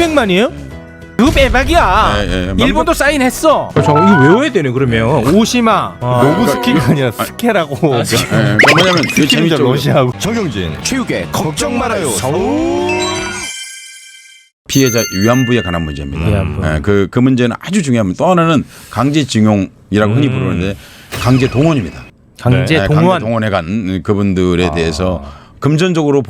700만이에요? 이거 빼박이야. 일본도 사인했어. 잠깐 이거 외워야 되네 그러면. 오시마. 노부스키가 아니라 스케라고. 뭐냐면 스키는 러시아하고. 정영진 체육에 걱정 말아요. 피해자 위안부에 관한 문제입니다. 위안부. 그 문제는 아주 중요합니다. 또 하나는 강제징용이라고 흔히 부르는데 강제 동원입니다. 강제 동원. 강제 동원해 간 그분들에 대해서 금전적으로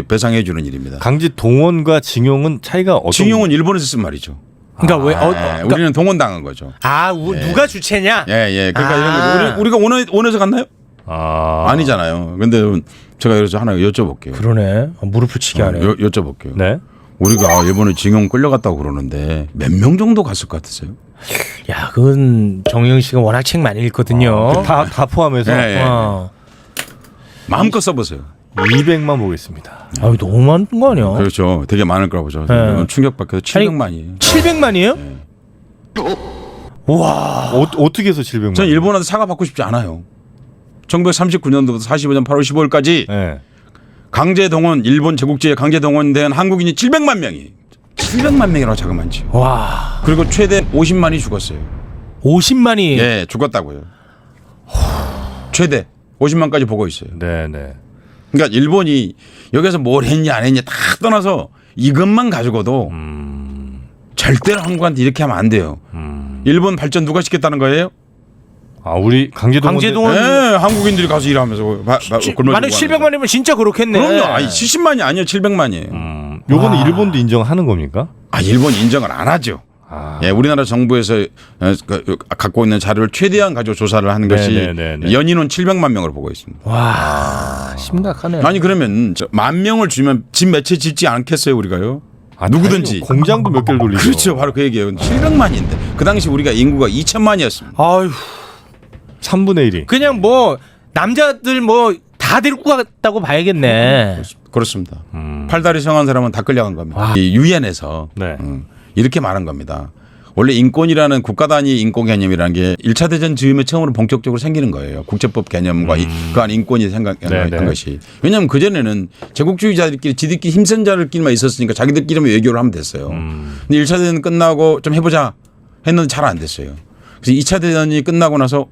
배상해 주는 일입니다. 강제 동원과 징용은 차이가 어떤? 징용은 일본에서 쓴 말이죠. 그러니까 왜? 그러니까 우리는 동원당한 거죠. 누가 주체냐? 그러니까 이런 거 우리가 원해서 갔나요? 아니잖아요. 근데 제가 그래서 하나 여쭤볼게요. 그러네. 무릎을 치게 하네. 여쭤볼게요. 네. 우리가 일본에 징용 끌려갔다고 그러는데 몇 명 정도 갔을 것 같으세요? 야, 그건 정영 씨가 워낙 책 많이 읽거든요. 다 포함해서 마음껏 써보세요. 200만 보겠습니다. 너무 많은 거 아니야? 그렇죠. 되게 많을 거라고 보죠. 충격받게도 700만이에요. 700만이에요? 와. 어떻게 해서 700만? 전 일본한테 사과받고 싶지 않아요. 1939년도부터 45년 8월 15일까지 강제 동원, 일본 제국주의에 강제 동원된 한국인이 700만 명이. 700만 명이라고 자그만지. 와. 그리고 최대 50만이 죽었어요. 50만이? 네, 죽었다고요. 최대 50만까지 보고 있어요. 네. 그러니까 일본이 여기서 뭘 했냐 안 했냐 다 떠나서 이것만 가지고도 절대로 한국한테 이렇게 하면 안 돼요. 일본 발전 누가 시켰다는 거예요? 우리 강제동원. 네, 한국인들이 가서 일하면서 만약 700만이면 진짜 그렇겠네. 그럼요. 70만이 아니에요. 700만이에요. 요거는 일본도 인정하는 겁니까? 일본 인정을 안 하죠. 우리나라 정부에서 갖고 있는 자료를 최대한 가지고 조사를 하는 것이 연인원 700만 명으로 보고 있습니다. 와, 심각하네요. 아니 그러면 10,000명을 주면 집 몇 채 짓지 않겠어요 우리가요? 누구든지. 공장도 몇 개를 돌리죠. 그렇죠. 바로 그 얘기예요. 700만인데 그 당시 우리가 인구가 2천만이었습니다. 아유, 3분의 1이. 그냥 남자들 다 데리고 갔다고 봐야겠네. 그렇습니다. 팔다리 성한 사람은 다 끌려간 겁니다. 이 유엔에서 이렇게 말한 겁니다. 원래 인권이라는 국가 단위 인권 개념이라는 게 1차 대전 즈음에 처음으로 본격적으로 생기는 거예요. 국제법 개념과 그 안 인권이 생각한 것이. 왜냐하면 그전에는 제국주의자들끼리 지들끼리 힘센 자들끼리만 있었으니까 자기들끼리만 외교를 하면 됐어요. 근데 1차 대전 끝나고 좀 해보자 했는데 잘 안 됐어요. 그래서 2차 대전이 끝나고 나서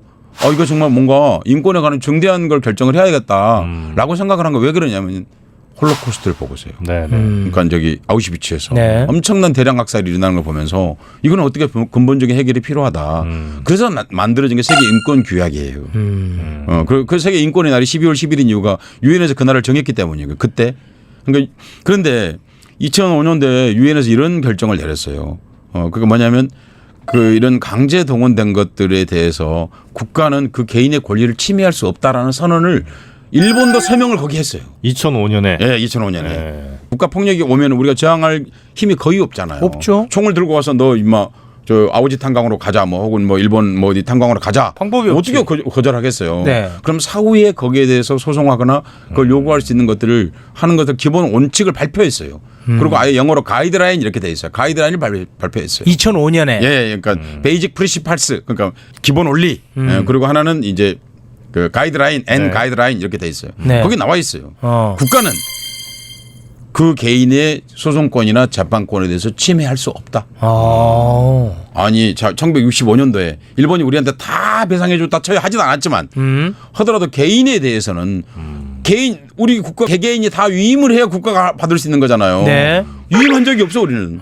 이거 정말 뭔가 인권에 관한 중대한 걸 결정을 해야겠다라고 생각을 한 거 왜 그러냐면 홀로코스트를 보고서요. 그러니까 저기 아우슈비츠에서 엄청난 대량 학살이 일어나는 걸 보면서 이거는 어떻게 근본적인 해결이 필요하다. 그래서 만들어진 게 세계 인권 규약이에요. 그 세계 인권의 날이 12월 10일인 이유가 유엔에서 그날을 정했기 때문이에요. 그때. 그런데 2005년도에 유엔에서 이런 결정을 내렸어요. 그게 뭐냐면 이런 강제 동원된 것들에 대해서 국가는 그 개인의 권리를 침해할 수 없다라는 선언을 일본도 서명을 거기 했어요. 2005년에. 네, 2005년에. 국가 폭력이 오면 우리가 저항할 힘이 거의 없잖아요. 없죠. 총을 들고 와서 너 임마 저 아오지 탄광으로 가자 혹은 일본 어디 탄광으로 가자. 방법이 어떻게 거절하겠어요. 그럼 사후에 거기에 대해서 소송하거나 그걸 요구할 수 있는 것들을 하는 것들 기본 원칙을 발표했어요. 그리고 아예 영어로 가이드라인 이렇게 돼 있어요. 가이드라인을 발표했어요. 2005년에. 그러니까 베이직 프리시팔스 그러니까 기본 원리. 그리고 하나는 이제 그 가이드라인, 가이드라인 이렇게 돼 있어요. 거기 나와 있어요. 국가는 그 개인의 소송권이나 재판권에 대해서 침해할 수 없다. 아니, 1965년도에 일본이 우리한테 다 배상해줬다 쳐야 하진 않았지만 하더라도 개인에 대해서는 우리 국가 개개인이 다 위임을 해야 국가가 받을 수 있는 거잖아요. 위임한 적이 없어 우리는.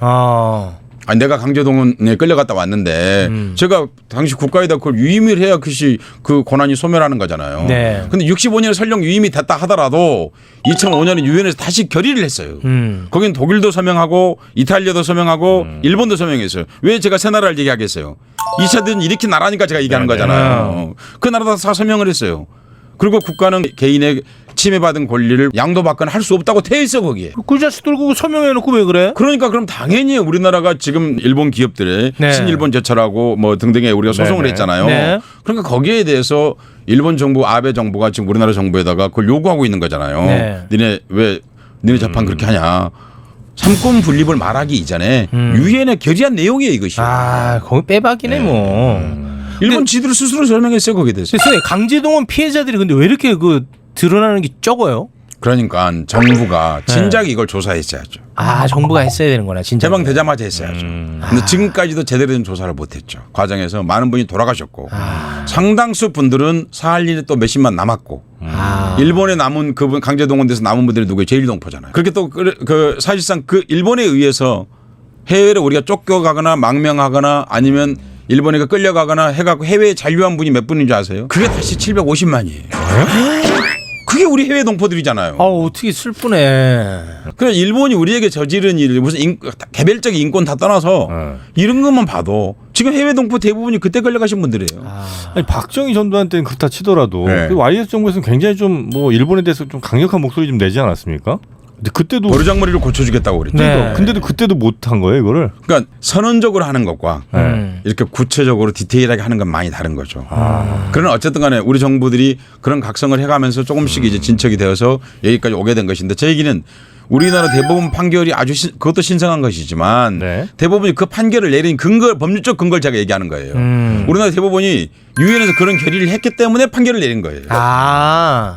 내가 강제동원에 끌려갔다 왔는데 제가 당시 국가에다 그걸 유임을 해야 그것이 그 권한이 소멸하는 거잖아요. 근데 65년에 설령 유임이 됐다 하더라도 2005년에 유엔에서 다시 결의를 했어요. 거긴 독일도 서명하고 이탈리아도 서명하고 일본도 서명했어요. 왜 제가 세 나라를 얘기하겠어요. 2차 대전 이렇게 나라니까 제가 얘기하는 거잖아요. 그 나라도 다 서명을 했어요. 그리고 국가는 개인의 침해받은 권리를 양도받거나 할 수 없다고 돼 있어 거기에. 그 자식들 그거 서명해놓고 왜 그래? 그러니까 그럼 당연히 우리나라가 지금 일본 기업들의 신일본 제철하고 등등에 우리가 소송을 했잖아요. 그러니까 거기에 대해서 일본 정부 아베 정부가 지금 우리나라 정부에다가 그걸 요구하고 있는 거잖아요. 니네 재판 그렇게 하냐. 삼권 분립을 말하기 이전에 유엔에 결의한 내용이에요 이것이. 거기 빼박이네 일본 지들 스스로 설명했어요 거기에 대해서. 강제동원 피해자들이 근데 왜 이렇게 드러나는 게 적어요? 그러니까 정부가 진작 이걸 조사했어야죠. 아 정부가 했어야 되는 거나 진짜. 해방되자마자 했어야죠. 근데 지금까지도 제대로 된 조사를 못했죠. 과정에서 많은 분이 돌아가셨고 상당수 분들은 사할일이 또 몇십만 남았고 일본에 남은 그분 강제동원돼서 남은 분들이 누구예요? 제1동포잖아요. 그렇게 또 그 사실상 그 일본에 의해서 해외를 우리가 쫓겨가거나 망명하거나 아니면 일본에 끌려가거나 해갖고 해외에 잔류한 분이 몇 분인 줄 아세요? 그게 다시 750만이에요. 그게 우리 해외 동포들이잖아요. 어떻게 슬프네. 그래 일본이 우리에게 저지른 일 무슨 개별적인 인권 다 떠나서 이런 것만 봐도 지금 해외 동포 대부분이 그때 끌려가신 분들이에요. 아니, 박정희 전두환 때는 그렇다 치더라도 네. 그 YS 정부에서는 굉장히 좀 뭐 일본에 대해서 좀 강력한 목소리 좀 내지 않았습니까? 근데 그때도 버르장머리를 고쳐주겠다고 그랬죠. 네. 근데도 그때도 못한 거예요 이거를. 그러니까 선언적으로 하는 것과 이렇게 구체적으로 디테일하게 하는 건 많이 다른 거죠. 그러나 어쨌든 간에 우리 정부들이 그런 각성을 해가면서 조금씩 이제 진척이 되어서 여기까지 오게 된 것인데 제 얘기는 우리나라 대법원 판결이 아주 그것도 신성한 것이지만 네. 대법원이 그 판결을 내린 법률적 근거를 제가 얘기하는 거예요. 우리나라 대법원이 유엔에서 그런 결의를 했기 때문에 판결을 내린 거예요.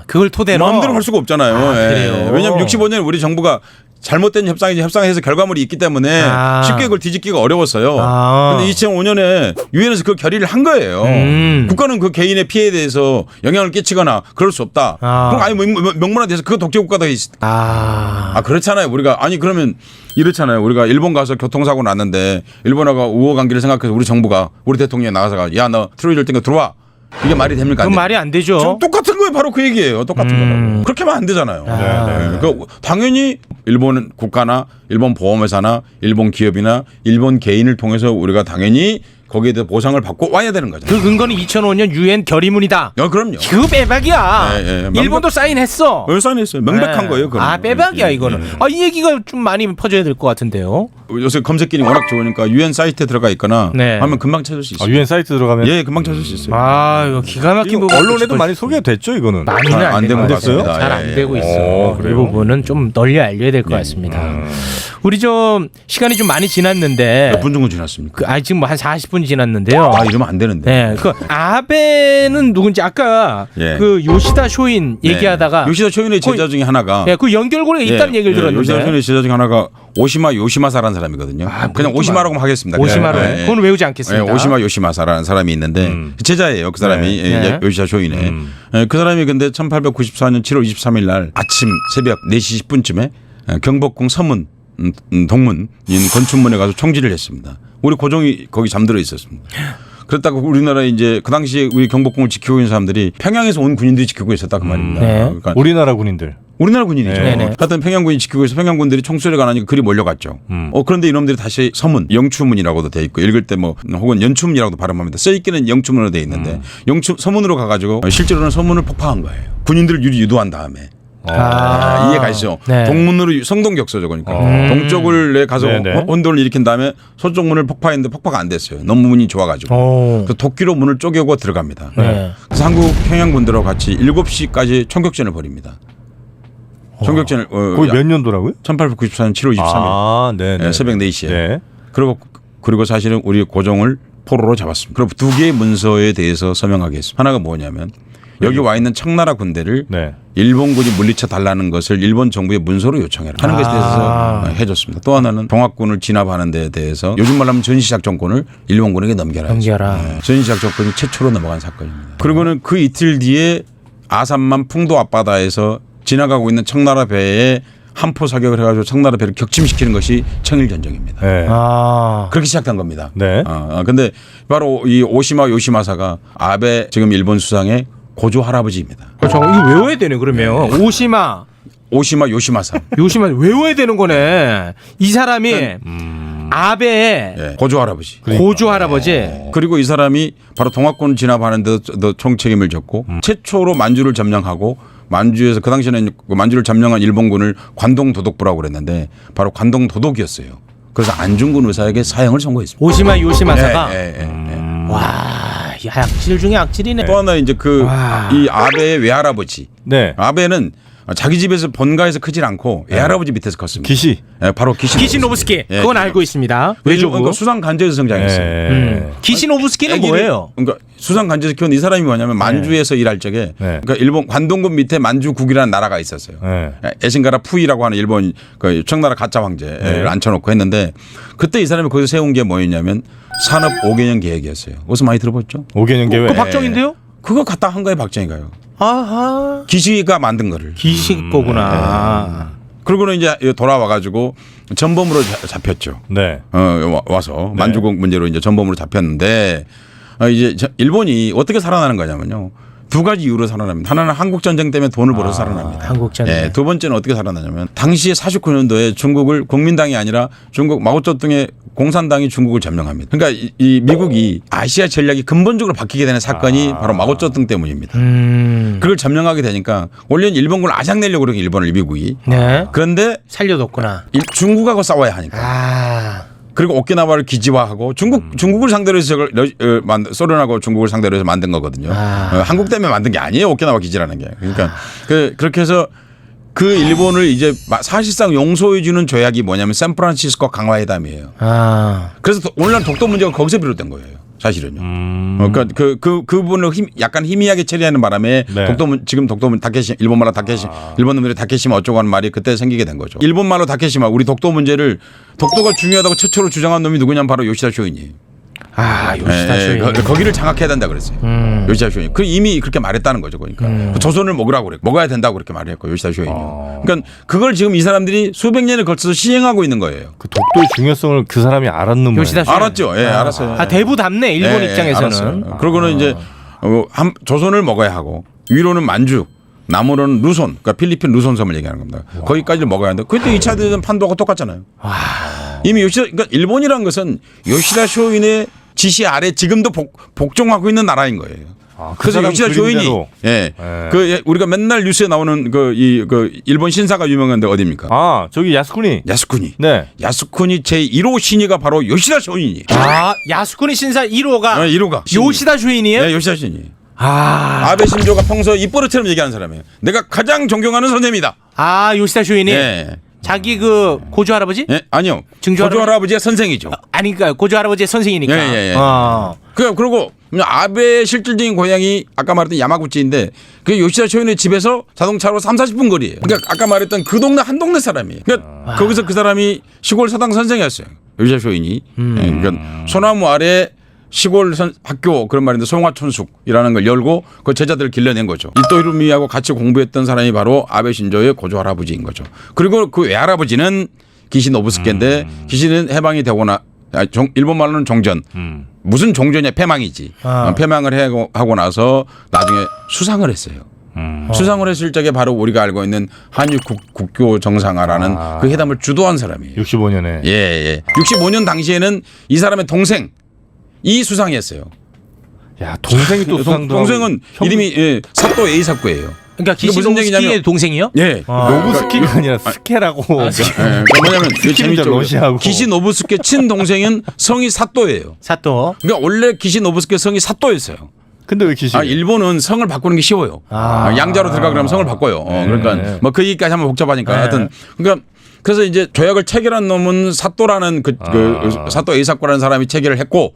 그걸 토대로 마음대로 할 수가 없잖아요. 그래요? 왜냐하면 65년에 우리 정부가 잘못된 협상해서 결과물이 있기 때문에 쉽게 그걸 뒤집기가 어려웠어요. 그런데 2005년에 유엔에서 그 결의를 한 거예요. 국가는 그 개인의 피해에 대해서 영향을 끼치거나 그럴 수 없다. 그럼 아니 명문화돼서 그 독재국가다. 그렇잖아요. 우리가 아니 그러면 이렇잖아요. 우리가 일본 가서 교통사고 났는데 일본하고 우호 관계를 생각해서 우리 정부가 우리 대통령이 나가서 야 너 트로이 줄 테니까 들어와. 이게 말이 됩니까? 그건 말이 안 되죠. 똑같은 거예요. 바로 그 얘기예요. 똑같은 거라고. 그렇게 하면 안 되잖아요. 그러니까 당연히 일본 국가나 일본 보험회사나 일본 기업이나 일본 개인을 통해서 우리가 당연히 거기에 대해 보상을 받고 와야 되는 거잖아요. 그 근거는 2005년 유엔 결의문이다. 그럼요. 그 빼박이야. 일본도 사인했어. 사인했어요. 명백한 거예요. 그건. 빼박이야 이거는. 이 얘기가 좀 많이 퍼져야 될 것 같은데요. 요새 검색 기능이 워낙 좋으니까 유엔 사이트에 들어가 있거나 하면 금방 찾을 수 있어요. 유엔 사이트 들어가면 금방 찾을 수 있어요. 이거 기가 막힌 부분. 언론에도 많이 소개됐죠 이거는. 많이는 안 된 것 같습니다. 잘 안 되고 있어요. 이 그래요? 부분은 좀 널리 알려야 될 것 같습니다. 우리 좀 시간이 좀 많이 지났는데 몇 분 정도 지났습니까? 지금 뭐 한 40분이 지났는데요. 이러면 안 되는데. 네, 그 아베는 누군지 아까 그 요시다 쇼인 얘기하다가 요시다 쇼인의 제자 중에 하나가 그 연결고리가 있다는 얘기를 들었는데 요시다 쇼인의 제자 중에 하나가 오시마 요시마사라는 사람이거든요. 그냥 오시마라고 하겠습니다. 오시마로 그건 외우지 않겠습니다. 오시마 요시마사라는 사람이 있는데 제자예요. 그 사람이 요시다 쇼인의 그 사람이 근데 1894년 7월 23일 날 아침 새벽 4시 10분쯤에 경복궁 서문 동문인 건춘문에 가서 총질을 했습니다. 우리 고종이 거기 잠들어 있었습니다. 그렇다고 우리나라 이제 그 당시에 우리 경복궁을 지키고 있는 사람들이 평양에서 온 군인들이 지키고 있었다 그 말입니다. 그러니까 우리나라 군인들. 우리나라 군인이죠. 하여튼 평양군이 지키고 있어 평양군들이 총소리가 나니까 그리 몰려갔죠. 그런데 이놈들이 다시 서문, 영추문이라고도 돼 있고 읽을 때 뭐 혹은 연추문이라고도 발음합니다. 써있기는 영추문으로 돼 있는데 서문으로 가가지고 실제로는 서문을 폭파한 거예요. 군인들을 유도한 다음에. 이해 가시죠? 동문으로 성동격서죠. 그러니까 동쪽을 가서 혼돈을 일으킨 다음에 서쪽문을 폭파했는데 폭파가 안 됐어요. 너무 문이 좋아가지고. 그래서 도끼로 문을 쪼개고 들어갑니다. 그래서 한국 평양군들하고 같이 7시까지 총격전을 벌입니다. 총격전을 거기 몇 년도라고요? 1894년 7월 23일 새벽 4시에. 그리고 사실은 우리 고종을 포로로 잡았습니다. 그리고 두 개의 문서에 대해서 서명하게 했습니다. 하나가 뭐냐면 여기 와 있는 청나라 군대를 일본군이 물리쳐 달라는 것을 일본 정부의 문서로 요청해라 하는 것에 대해서 해줬습니다. 또 하나는 동학군을 진압하는 데에 대해서 요즘 말하면 전시작전권을 일본군에게 넘겨라. 전시작전권이 최초로 넘어간 사건입니다. 그리고는 그 이틀 뒤에 아산만 풍도 앞바다에서 지나가고 있는 청나라 배에 함포 사격을 해가지고 청나라 배를 격침시키는 것이 청일전쟁입니다. 그렇게 시작된 겁니다. 근데 바로 이 오시마 요시마사가 아베 지금 일본 수상의 고조 할아버지입니다. 이거 외워야 되네 그러면. 오시마 요시마사. 요시마 외워야 되는 거네. 이 사람이 아베의 고조 할아버지. 고조 할아버지. 그리고 이 사람이 바로 동학군 진압하는 데도 총책임을 졌고 최초로 만주를 점령하고 만주에서 그 당시에는 만주를 점령한 일본군을 관동도독부라고 그랬는데 바로 관동도독이었어요. 그래서 안중근 의사에게 사형을 선고했습니다. 오시마 요시마사가. 와, 악질 중에 악질이네. 또 하나 이제 이 아베의 외할아버지. 아베는 자기 집에서 본가에서 크질 않고 외할아버지 밑에서 컸습니다. 기시. 예, 바로 기시. 기시노브스키. 예, 그건 알고 있습니다. 왜죠? 왜죠? 그러니까 수상 간제에서 성장했어요. 기시노브스키는 뭐예요? 그러니까 수상 간제에서 키운 이 사람이 뭐냐면 만주에서 일할 적에 그러니까 일본 관동군 밑에 만주국이라는 나라가 있었어요. 에신가라 푸이라고 하는 일본 그 청나라 가짜 황제를 앉혀놓고 했는데 그때 이 사람이 거기서 세운 게 뭐였냐면 산업 5개년 계획이었어요. 어디서 많이 들어봤죠? 5개년 계획. 그 박정인데요? 그거 갖다 한 거예요, 박정희가요. 아하. 기시가 만든 거를. 기시 거구나. 그러고는 이제 돌아와가지고 전범으로 잡혔죠. 네. 와서 만주국 문제로 이제 전범으로 잡혔는데 이제 일본이 어떻게 살아나는 거냐면요. 두 가지 이유로 살아납니다. 하나는 한국 전쟁 때문에 돈을 벌어서 살아납니다. 한국 전쟁. 예, 두 번째는 어떻게 살아나냐면 당시에 49년도에 중국을 국민당이 아니라 중국 마오쩌둥의 공산당이 중국을 점령합니다. 그러니까 이 미국이 아시아 전략이 근본적으로 바뀌게 되는 사건이 바로 마오쩌둥 때문입니다. 그걸 점령하게 되니까 원래는 일본군을 아작내려고 그러고 일본을 미국이. 네. 그런데 살려뒀구나. 중국하고 싸워야 하니까. 아. 그리고 오키나와를 기지화하고 중국을 상대로 해서 소련하고 중국을 상대로 해서 만든 거거든요. 한국 때문에 만든 게 아니에요. 오키나와 기지라는 게. 그러니까 그렇게 해서 그 일본을 이제 사실상 용서해 주는 조약이 뭐냐면 샌프란시스코 강화회담이에요. 그래서 오늘날 독도 문제가 거기서 비롯된 거예요. 사실은요. 그러니까 그 부분을 약간 희미하게 처리하는 바람에 지금 독도 다케시 일본 말로 다케시 일본 놈들이 다케시마 어쩌고 하는 말이 그때 생기게 된 거죠. 일본 말로 다케시마 우리 독도 문제를 독도가 중요하다고 최초로 주장한 놈이 누구냐면 바로 요시다 쇼인이. 요시다 쇼인. 거기를 장악해야 된다 그랬어요. 요시다 쇼인. 그 이미 그렇게 말했다는 거죠. 그러니까 조선을 먹으라고 그래. 먹어야 된다고 그렇게 말했고 요시다 쇼인이. 그러니까 그걸 지금 이 사람들이 수백 년을 걸쳐서 시행하고 있는 거예요. 그 독도의 중요성을 그 사람이 알았는 요시다 쇼인. 알았죠. 예, 알았어요. 대부답네 일본 입장에서는. 알았어요. 그러고는 이제 조선을 먹어야 하고 위로는 만주. 남으로는 루손, 그러니까 필리핀 루손 섬을 얘기하는 겁니다. 거기까지를 먹어야 하는데 그때 2차 대전 판도가 똑같잖아요. 이미 그러니까 일본이라는 것은 요시다 쇼인의 지시 아래 지금도 복종하고 있는 나라인 거예요. 그래서 요시다 쇼인이 우리가 맨날 뉴스에 나오는 그 일본 신사가 유명한데 어디입니까? 저기 야스쿠니. 네. 야스쿠니 제1호 신이가 바로 요시다 쇼인이에요. 야스쿠니 신사 1호가 1호가 요시다 쇼인이에요? 네, 요시다 쇼인이. 아베 신조가 평소 입버릇처럼 얘기하는 사람이에요. 내가 가장 존경하는 선생님이다. 요시다 쇼인이? 네. 자기 그 고조 할아버지? 네, 아니요. 증조 고조 할아버지의 선생이죠. 그러니까 고조 할아버지의 선생이니까. 그리고 아베 실질적인 고향이 아까 말했던 야마구치인데 그 요시다 쇼인의 집에서 자동차로 30-40분 거리예요. 그러니까 아까 말했던 그 동네 한 동네 사람이에요. 그러니까 거기서 그 사람이 시골 사당 선생이었어요. 요시다 쇼인이. 그러니까 소나무 아래 시골 학교 그런 말인데 송화천숙이라는 걸 열고 그 제자들을 길러낸 거죠. 이토히로미하고 같이 공부했던 사람이 바로 아베 신조의 고조 할아버지인 거죠. 그리고 그 외할아버지는 기시 노부스케인데 기시는 해방이 되거나 일본 말로는 종전. 무슨 종전이야 패망이지. 패망을 하고 나서 나중에 수상을 했어요. 수상을 했을 적에 바로 우리가 알고 있는 한일 국교 정상화라는 그 회담을 주도한 사람이에요. 65년에. 예. 65년 당시에는 이 사람의 동생 이 수상이었어요. 야, 동생이 또 수상도. 동생은 이름이 사또 에이사쿠예요. 그러니까 기시노부스키의 동생이요? 예. 노부스키가 아니라 스케라고. 뭐냐면 재밌죠. 러시아하고. 기시노부스케 친동생은 성이 사또예요. 사또. 그러니까 원래 기시노부스케 성이 사또였어요. 근데 왜 기시? 일본은 성을 바꾸는 게 쉬워요. 양자로 들어가 그러면 성을 바꿔요. 그러니까 뭐 그 얘기까지 하면 복잡하니까 하여튼 그러니까 그래서 이제 조약을 체결한 놈은 사또라는 그 사또 에이사쿠라는 사람이 체결을 했고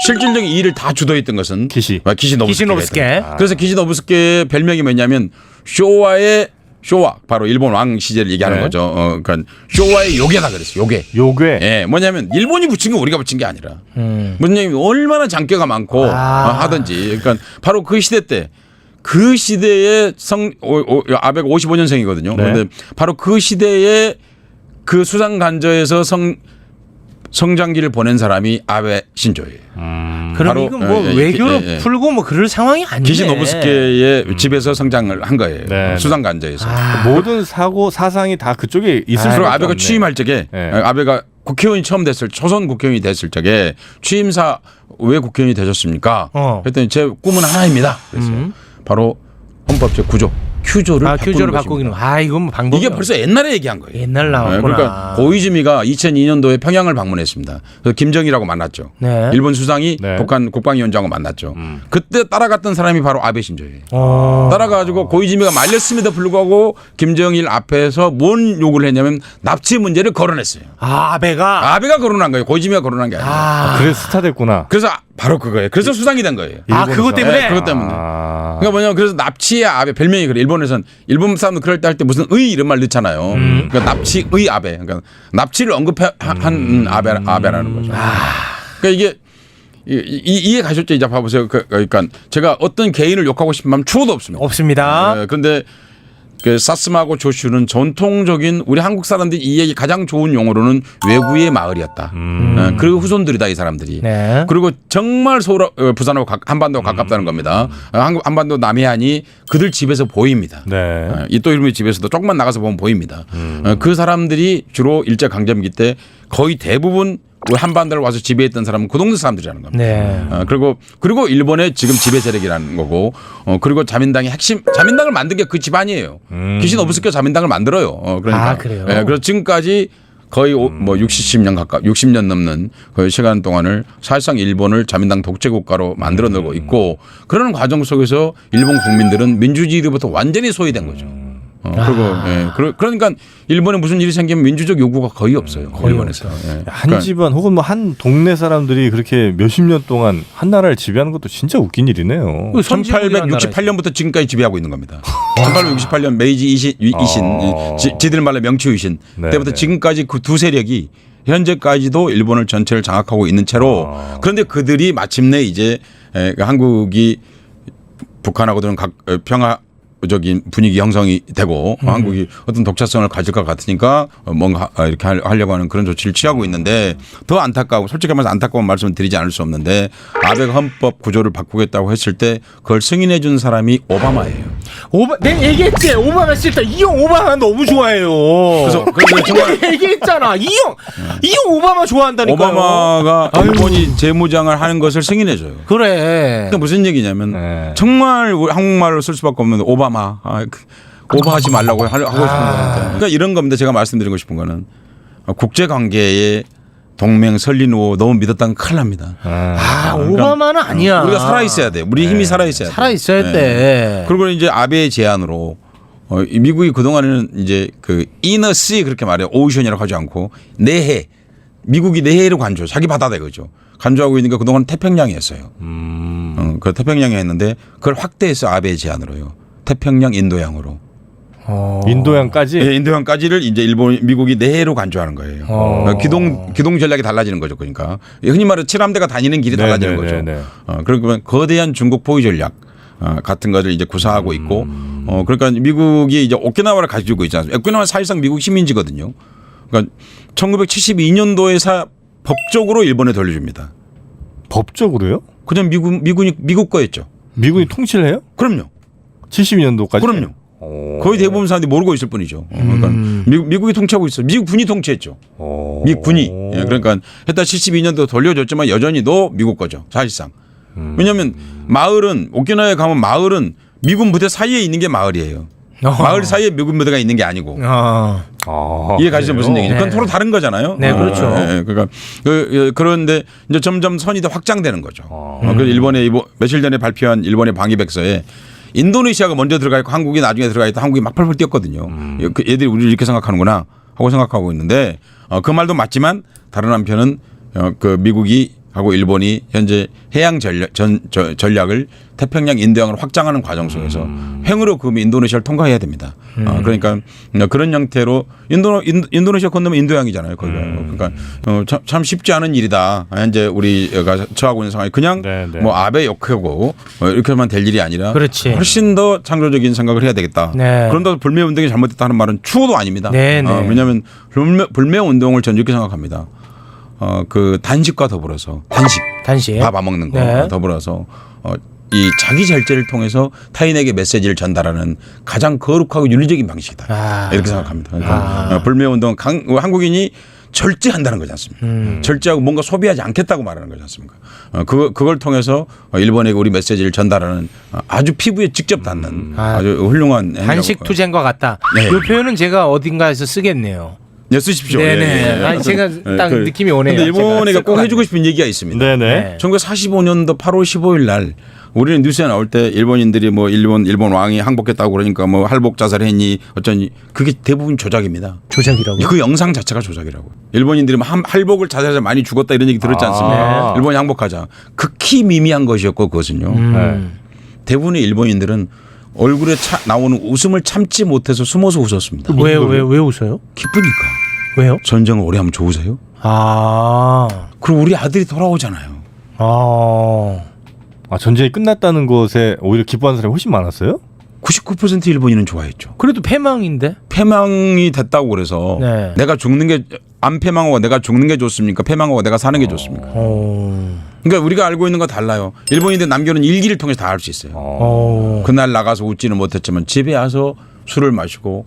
실질적인 이 일을 다 주도했던 것은 기시노부스케. 그래서 기시노부스케의 별명이 뭐냐면 쇼와 바로 일본 왕 시절 얘기하는 거죠. 그러니까 쇼와의 요괴다 그랬어요. 요괴. 예, 뭐냐면 일본이 붙인 거 우리가 붙인 게 아니라. 무슨 얘기 얼마나 장교가 많고 하든지. 그러니까 바로 그 시대 때. 그 시대에 아베가 55년생이거든요. 그런데 바로 그 시대에 그 수상 간저에서 성장기를 보낸 사람이 아베 신조예요. 그럼 이건 뭐 외교로 풀고 뭐 그럴 상황이 아니네. 기시노부스케의 집에서 성장을 한 거예요. 수상 간저에서. 모든 사상이 다 그쪽에 있을 수가 없네. 아베가 취임할 적에 아베가 국회의원이 처음 됐을 초선 국회의원이 됐을 적에 취임사 왜 국회의원이 되셨습니까? 그랬더니 제 꿈은 하나입니다. 그랬어요. 바로 헌법 제9조 큐조를 큐조를 바꾸는 바꾸기는. 이건 뭐 방법이 이게 벌써 옛날에 얘기한 거예요. 옛날 나왔구나. 그러니까 고이즈미가 2002년도에 평양을 방문했습니다. 그래서 김정일하고 만났죠. 네. 일본 수상이 네. 북한 국방위원장하고 만났죠. 그때 따라갔던 사람이 바로 아베 신조예요. 따라가지고 고이즈미가 말렸음에도 불구하고 김정일 앞에서 뭔 욕을 했냐면 납치 문제를 거론했어요. 아베가 아베가 거론한 거예요. 고이즈미가 거론한 게 아니에요. 그래서 스타 됐구나. 그래서 바로 그거예요. 그래서 수상이 된 거예요. 그것 때문에. 네, 그것 때문에. 그러니까 뭐냐면 그래서 납치의 아베 별명이 그래. 일본에서는 일본 사람들 그럴 때 할 때 무슨 의 이런 말 넣잖아요. 그러니까 납치의 아베. 그러니까 납치를 언급한 아베라는 거죠. 그러니까 이게 이해 가셨죠? 이제 봐보세요. 그러니까 제가 어떤 개인을 욕하고 싶은 마음 추호도 없습니다. 없습니다. 그런데 그 사스마하고 조슈는 전통적인 우리 한국 사람들이 이해하기 가장 좋은 용어로는 외구의 마을이었다. 그리고 후손들이다 이 사람들이. 네. 그리고 정말 서울 부산하고 한반도가 가깝다는 겁니다. 한반도 남해안이 그들 집에서 보입니다. 네. 이또 이름의 집에서도 조금만 나가서 보면 보입니다. 그 사람들이 주로 일제 강점기 때 거의 대부분 우리 한반도를 와서 지배했던 사람은 그 동네 사람들이라는 겁니다. 네. 그리고 일본의 지금 지배 세력이라는 거고, 그리고 자민당의 핵심 자민당을 만든 게 그 집안이에요. 기시노부스케 자민당을 만들어요. 그러니까 그래요? 그래서 지금까지 거의 60년 가깝 60년 넘는 그 시간 동안을 사실상 일본을 자민당 독재 국가로 만들어 놓고 있고 그러는 과정 속에서 일본 국민들은 민주주의로부터 완전히 소외된 거죠. 그러니까 일본에 무슨 일이 생기면 민주적 요구가 거의 없어요. 일본에서. 한 집안 혹은 뭐 한 동네 사람들이 그렇게 몇십 년 동안 한 나라를 지배하는 것도 진짜 웃긴 일이네요. 1868년부터 지금까지 지배하고 있는 겁니다. 1868년 메이지 이신, 지들 말로 명치 유신 때부터 지금까지 그 두 세력이 현재까지도 일본을 전체를 장악하고 있는 채로 그런데 그들이 마침내 이제 한국이 북한하고는 평화적인 분위기 형성이 되고 한국이 어떤 독자성을 가질 것 같으니까 뭔가 이렇게 하려고 하는 그런 조치를 취하고 있는데 더 안타까워 솔직히 말해서 안타까운 말씀을 드리지 않을 수 없는데 아베가 헌법 구조를 바꾸겠다고 했을 때 그걸 승인해 준 사람이 오바마예요. 내가 얘기했지. 오바마 싫다. 이형 오바마 너무 좋아해요. 그래서 정말 얘기했잖아. 이형 오바마 좋아한다니까요. 오바마가 일본이 재무장을 하는 것을 승인해 줘요. 그래. 그러니까 무슨 얘기냐면 정말 한국말로 쓸 수밖에 없는 오바마 오버하지 말라고 하고 싶은 거예요. 그러니까 이런 겁니다. 제가 말씀드리고 싶은 거는 국제 관계에 동맹 설리누 너무 믿었다는 큰일 납니다. 오바마는 아니야. 우리가 살아 있어야 돼. 우리 힘이 살아 있어야 돼. 살아 있어야 돼. 그리고 이제 아베의 제안으로 미국이 그 동안에는 이제 그 이너 씨 그렇게 말해요. 오션이라고 하지 않고 내해. 미국이 내해를 간주, 자기 바다다 이거죠. 간주하고 있는 게 그동안 태평양이었어요. 그 태평양에 했는데 그걸 확대해서 아베의 제안으로요. 태평양 인도양으로. 인도양까지? 네, 인도양까지를 이제 미국이 내해로 간주하는 거예요. 기동 전략이 달라지는 거죠. 그러니까 흔히 말해 칠함대가 다니는 길이 달라지는 거죠. 그러면 거대한 중국 포위 전략 같은 것을 이제 구사하고 있고, 그러니까 미국이 이제 오키나와를 가지고 있지 않습니까? 오키나와는 사실상 미국 식민지거든요. 그러니까 1972년도에 법적으로 일본에 돌려줍니다. 법적으로요? 그냥 미국 거였죠. 미군이 통치를 해요? 그럼요. 72년도까지? 그럼요. 거의 대부분 사람들이 모르고 있을 뿐이죠. 그러니까 미국이 통치하고 있어요. 미국 군이 통치했죠. 미국 군이. 그러니까 했다 72년도 돌려줬지만 여전히도 미국 거죠. 사실상. 왜냐하면 마을은 오키나와에 가면 마을은 미군 부대 사이에 있는 게 마을이에요. 마을 사이에 미군 부대가 있는 게 아니고. 이해 가시죠? 무슨 얘기죠? 그건 서로 다른 거잖아요. 네, 그렇죠. 그러니까 그런데 이제 점점 선이 더 확장되는 거죠. 그래서 일본에 며칠 전에 발표한 일본의 방위백서에 인도네시아가 먼저 들어가 있고 한국이 나중에 들어가 있다 한국이 막 펄펄 뛰었거든요. 얘들이 우리를 이렇게 생각하는구나 하고 생각하고 있는데 그 말도 맞지만 다른 한편은 그 미국이 하고 일본이 현재 해양 전략을 태평양 인도양으로 확장하는 과정 속에서 횡으로 그 인도네시아를 통과해야 됩니다. 그러니까 그런 형태로 인도네시아 건너면 인도양이잖아요. 거기가. 그러니까 참 쉽지 않은 일이다. 현재 우리가 처하고 있는 상황이 그냥 뭐 아베 욕하고 이렇게만 될 일이 아니라 그렇지. 훨씬 더 창조적인 생각을 해야 되겠다. 그런다고 불매운동이 잘못됐다는 말은 추호도 아닙니다. 왜냐하면 불매운동을 저는 이렇게 생각합니다. 그 단식과 더불어서 단식 밥 안 먹는 거 더불어서 이 자기 절제를 통해서 타인에게 메시지를 전달하는 가장 거룩하고 윤리적인 방식이다. 이렇게 생각합니다. 그러니까 불매운동 한국인이 절제한다는 거지 않습니까? 절제하고 뭔가 소비하지 않겠다고 말하는 거지 않습니까? 그걸 통해서 일본에게 우리 메시지를 전달하는 아주 피부에 직접 닿는 아주 훌륭한 한식 투쟁과 같다. 네. 이 표현은 제가 어딘가에서 쓰겠네요. 네, 쓰십시오. 네네. 아니, 제가 딱 느낌이 오네요. 근데 일본에게 꼭 해주고 싶은 얘기가 있습니다. 네네. 1945년도 8월 15일 날 우리는 뉴스에 나올 때 일본인들이 뭐 일본 왕이 항복했다고 그러니까 뭐 할복 자살했니 어쩌니 그게 대부분 조작입니다. 조작이라고? 그 영상 자체가 조작이라고. 일본인들이 뭐 할복을 자살해서 많이 죽었다 이런 얘기 들었지 않습니까? 일본이 항복하자. 극히 미미한 것이었고 그것은요. 대부분의 일본인들은 얼굴에 나오는 웃음을 참지 못해서 숨어서 웃었습니다. 왜 웃어요? 기쁘니까. 왜요? 전쟁을 오래 하면 좋으세요? 그리고 우리 아들이 돌아오잖아요. 전쟁이 끝났다는 것에 오히려 기뻐하는 사람이 훨씬 많았어요? 99% 일본인은 좋아했죠. 그래도 패망인데? 패망이 됐다고 그래서 네. 내가 죽는 게 안 패망하고 내가 죽는 게 좋습니까? 패망하고 내가 사는 게 좋습니까? 그러니까 우리가 알고 있는 거 달라요. 일본인들 남겨놓은 일기를 통해서 다 알 수 있어요. 그날 나가서 웃지는 못했지만 집에 와서 술을 마시고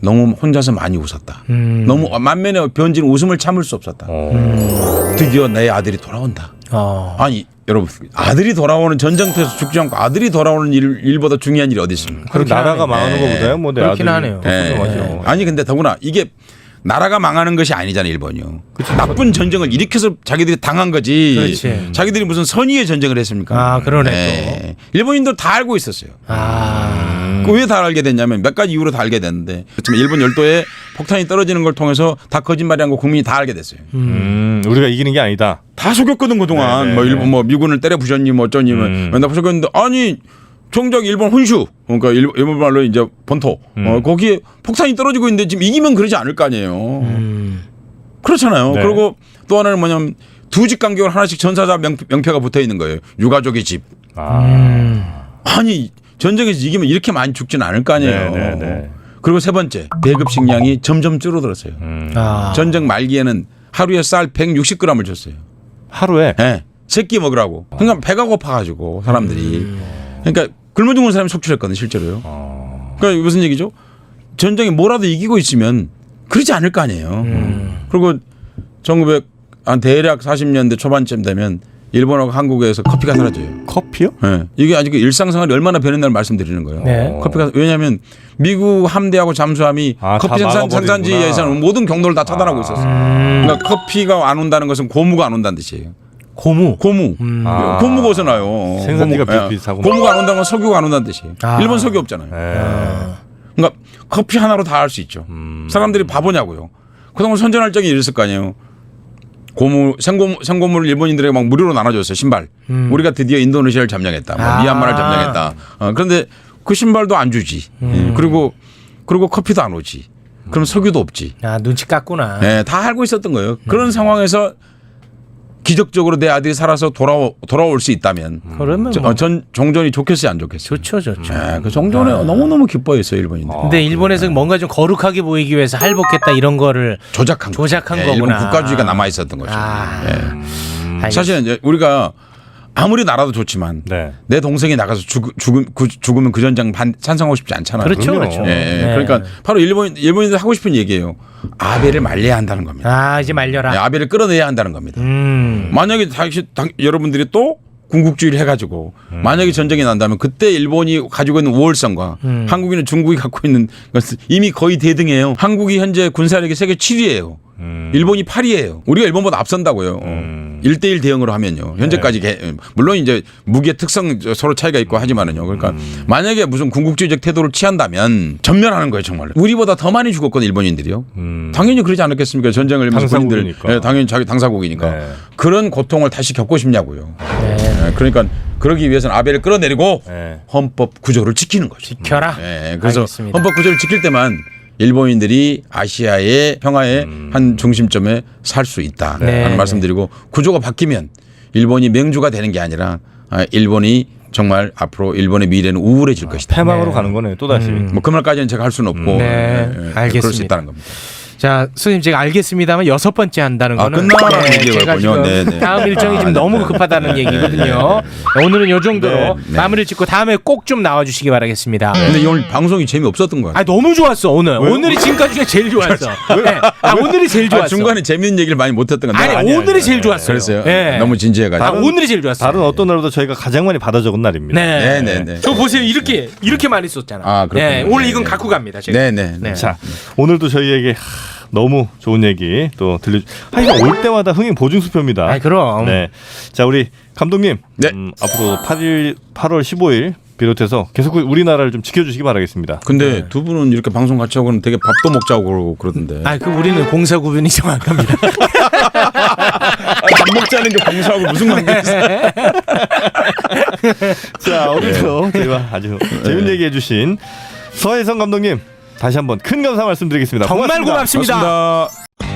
너무 혼자서 많이 웃었다. 너무 만면에 번진 웃음을 참을 수 없었다. 드디어 내 아들이 돌아온다. 아니 여러분 아들이 돌아오는 전쟁터에서 죽지 않고 아들이 돌아오는 일보다 중요한 일이 어디 있습니까? 그렇게 나라가 망하는 것보다요. 뭐 내 그렇긴 아들이 하네요. 네. 아니 근데 더구나 이게 나라가 망하는 것이 아니잖아요 일본이요. 나쁜 전쟁을 일으켜서 자기들이 당한 거지. 그렇지. 자기들이 무슨 선의의 전쟁을 했습니까? 그러네. 일본인들 다 알고 있었어요. 왜 다 알게 됐냐면 몇 가지 이유로 다 알게 됐는데 그렇지만 일본 열도에 폭탄이 떨어지는 걸 통해서 다 거짓말이란 거 국민이 다 알게 됐어요. 우리가 이기는 게 아니다. 다 속였거든 그동안. 네네. 뭐 일본 뭐 미군을 때려 부셨니 뭐 어쩌니 맨날 속였는데 아니 정작 일본 혼슈 그러니까 일본 말로 이제 본토 거기에 폭탄이 떨어지고 있는데 지금 이기면 그러지 않을 거 아니에요. 그렇잖아요. 네. 그리고 또 하나는 뭐냐면 두 집 간격을 하나씩 전사자 명패가 붙어 있는 거예요. 유가족의 집. 아니 전쟁에서 이기면 이렇게 많이 죽지는 않을 거 아니에요. 네네네. 그리고 세 번째 배급 식량이 점점 줄어들었어요. 전쟁 말기에는 하루에 쌀 160g을 줬어요. 하루에? 네. 세끼 먹으라고. 그러니까 배가 고파가지고 사람들이. 그러니까 굶어 죽는 사람이 속출했거든요 실제로요. 그러니까 무슨 얘기죠? 전쟁에 뭐라도 이기고 있으면 그러지 않을 거 아니에요. 그리고 1900 대략 40년대 초반쯤 되면 일본하고 한국에서 커피가 사라져요. 커피요? 네. 이게 아직 일상생활이 얼마나 변했나를 말씀드리는 거예요. 네. 커피가 왜냐하면 미국 함대하고 잠수함이 커피 생산지에서는 모든 경로를 다 차단하고 있었어요. 그러니까 커피가 안 온다는 것은 고무가 안 온다는 뜻이에요. 고무. 고무가 어디서 나요? 생산지가 비슷하고. 고무가 안 온다는 건 석유가 안 온다는 뜻이에요. 일본 석유 없잖아요. 그러니까 커피 하나로 다 할 수 있죠. 사람들이 바보냐고요. 그동안 선전할 적이 있었을 거 아니에요. 생고무를 일본인들에게 막 무료로 나눠줬어요. 신발. 우리가 드디어 인도네시아를 점령했다. 뭐 미얀마를 점령했다. 그런데 그 신발도 안 주지. 그리고 커피도 안 오지. 그럼 석유도 없지. 눈치 깠구나. 네, 다 알고 있었던 거예요. 그런 상황에서 기적적으로 내 아들이 살아서 돌아올 수 있다면 그러면 종전이 좋겠어요, 안 좋겠어요? 좋죠. 네, 그 종전에 너무너무 기뻐했어요, 일본인들. 근데 일본에서 뭔가 좀 거룩하게 보이기 위해서 할복했다 이런 거를 조작한 거구나. 일본 국가주의가 남아 있었던 거죠. 사실은 이제 우리가 아무리 나라도 좋지만 내 동생이 나가서 죽으면 그 전쟁 찬성하고 싶지 않잖아요. 그렇죠. 그러니까 바로 일본인들 하고 싶은 얘기예요. 아베를 말려야 한다는 겁니다. 이제 말려라. 아베를 끌어내야 한다는 겁니다. 만약에 여러분들이 또 군국주의를 해가지고 만약에 전쟁이 난다면 그때 일본이 가지고 있는 우월성과 한국이나 중국이 갖고 있는 것은 이미 거의 대등해요. 한국이 현재 군사력이 세계 7위예요. 일본이 8위예요. 우리가 일본보다 앞선다고요. 1대1 대응으로 하면요. 현재까지 물론 이제 무기의 특성 서로 차이가 있고 하지만은요. 그러니까 만약에 무슨 군국주의적 태도를 취한다면 전멸하는 거예요, 정말로. 우리보다 더 많이 죽었거든요, 일본인들이요. 당연히 그러지 않았겠습니까? 전쟁을 군인들 당연히 자기 당사국이니까. 그런 고통을 다시 겪고 싶냐고요. 그러니까 그러기 위해서는 아베를 끌어내리고 헌법 구조를 지키는 거죠. 지켜라. 그래서 알겠습니다. 헌법 구조를 지킬 때만 일본인들이 아시아의 평화의 한 중심점에 살 수 있다라는 말씀드리고 구조가 바뀌면 일본이 맹주가 되는 게 아니라 일본이 정말 앞으로 일본의 미래는 우울해질 것이다. 패망으로 가는 거네요. 또 다시. 뭐 그 말까지는 제가 할 수는 없고 알겠습니다. 그럴 수 있다는 겁니다. 자, 선생님 제가 알겠습니다만 6번째 한다는 거는 끝나라는 제가 얘기였군요. 지금 네네. 다음 일정이 지금 너무 급하다는 얘기거든요. 오늘은 요 정도로 마무리를 짓고 다음에 꼭 좀 나와주시기 바라겠습니다. 근데 오늘 방송이 재미없었던 거야. 너무 좋았어 오늘. 오늘이 지금까지 중에 제일 좋았어. 네. 오늘이 제일 좋았어. 중간에 재밌는 얘기를 많이 못했던 건데. 아니, 오늘이 제일 좋았어요. 그랬어요. 네. 너무 진지해가지고. 오늘이 제일 좋았어요. 다른 어떤 날보다 저희가 가장 많이 받아 적은 날입니다. 네네네. 저 보세요 이렇게 많이 썼잖아. 그렇군요. 네. 오늘 이건 갖고 갑니다. 제가. 네네. 네. 자, 오늘도 저희에게 너무 좋은 얘기 또 하여간 올 때마다 흥행 보증수표입니다. 그럼. 네. 자, 우리 감독님. 네. 앞으로 8월 15일 비롯해서 계속 우리나라를 좀 지켜주시기 바라겠습니다. 근데 두 분은 이렇게 방송 같이 하고는 되게 밥도 먹자고 그러던데. 그 우리는 공사 구분이 정확합니다. 밥 먹자는 게 공사하고 무슨 관계 있어? 자, 오늘도 저희와 아주 재밌는 얘기 해주신 서혜성 감독님 다시 한번 큰 감사 말씀드리겠습니다. 정말 고맙습니다. 고맙습니다.